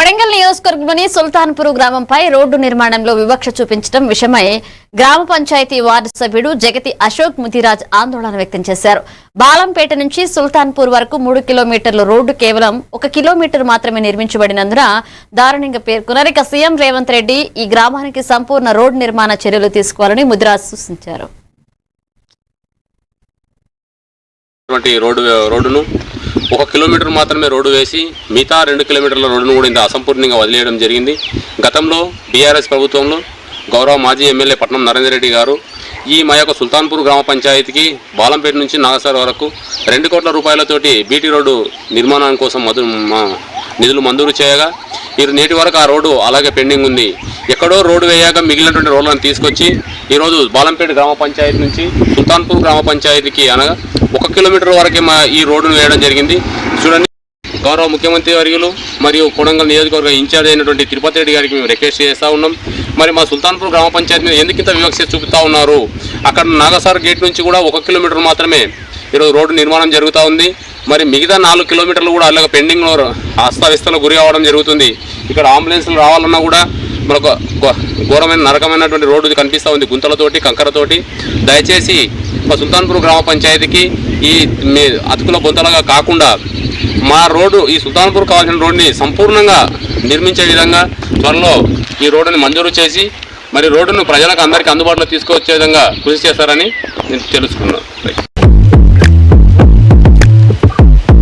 కొడంగల్ నియోజకవర్గంలోని సుల్తాన్పూర్ గ్రామంపై రోడ్డు నిర్మాణంలో వివక్ష చూపించడం విషయమై గ్రామ పంచాయతీ వార్డు సభ్యుడు జగతి అశోక్ ముదిరాజ్ ఆందోళన వ్యక్తం చేశారు. బాలంపేట నుంచి సుల్తాన్పూర్ వరకు 3 కిలోమీటర్ల రోడ్డు కేవలం 1 కిలోమీటర్ మాత్రమే నిర్మించబడినందున దారుణంగా పేర్కొన్నారు. ఇక సీఎం రేవంత్ రెడ్డి ఈ గ్రామానికి సంపూర్ణ రోడ్డు నిర్మాణ చర్యలు తీసుకోవాలని ముదిరాజ్ సూచించారు. రోడ్డును 1 కిలోమీటర్ మాత్రమే రోడ్డు వేసి మిగతా 2 కిలోమీటర్ల రోడ్డును కూడా ఇంత అసంపూర్ణంగా వదిలేయడం జరిగింది. గతంలో బీఆర్ఎస్ ప్రభుత్వంలో గౌరవ మాజీ ఎమ్మెల్యే పట్నం నరేందర్ రెడ్డి గారు మా యొక్క సుల్తాన్పూర్ గ్రామ పంచాయతీకి బాలంపేట నుంచి నాగసార్ వరకు 2 కోట్ల రూపాయలతోటి బీటీ రోడ్డు నిర్మాణం కోసం నిధులు మంజూరు చేయగా నేటి వరకు ఆ రోడ్డు అలాగే పెండింగ్ ఉంది. ఎక్కడో రోడ్డు వేయగా మిగిలినటువంటి రోడ్లను తీసుకొచ్చి ఈరోజు బాలంపేట గ్రామ పంచాయతీ నుంచి సుల్తాన్పూర్ గ్రామ పంచాయతీకి అనగా 1 కిలోమీటర్ వరకే ఈ రోడ్డును వేయడం జరిగింది. చూడండి, గౌరవ ముఖ్యమంత్రి వర్యులు మరియు కొడంగల్ నియోజకవర్గ ఇన్ఛార్జ్ అయినటువంటి తిరుపతి రెడ్డి గారికి మేము రిక్వెస్ట్ చేస్తూ ఉన్నాం. మరి మా సుల్తాన్పూర్ గ్రామ పంచాయతీ మీద ఎందుకు ఇంత వివక్ష చూపుతూ ఉన్నారు? అక్కడ నాగసార్ గేట్ నుంచి కూడా 1 కిలోమీటర్ మాత్రమే ఈరోజు రోడ్డు నిర్మాణం జరుగుతూ ఉంది. మరి మిగతా 4 కిలోమీటర్లు కూడా అలాగే పెండింగ్లో అస్తవ్యస్తలో గురి అవ్వడం జరుగుతుంది. ఇక్కడ అంబులెన్స్లు రావాలన్నా కూడా మనకు ఘోరమైన నరకమైనటువంటి రోడ్డు కనిపిస్తూ ఉంది, గుంతలతోటి కంకరతోటి. దయచేసి మా సుల్తాన్పూర్ గ్రామ పంచాయతీకి మీ అతుకుల బొంతలుగా కాకుండా మా రోడ్డు ఈ సుల్తాన్పూర్ కావాల్సిన రోడ్డుని సంపూర్ణంగా నిర్మించే విధంగా త్వరలో ఈ రోడ్డుని మంజూరు చేసి మరి రోడ్డును ప్రజలకు అందరికీ అందుబాటులో తీసుకొచ్చే విధంగా కృషి చేస్తారని నేను తెలుసుకున్నాను.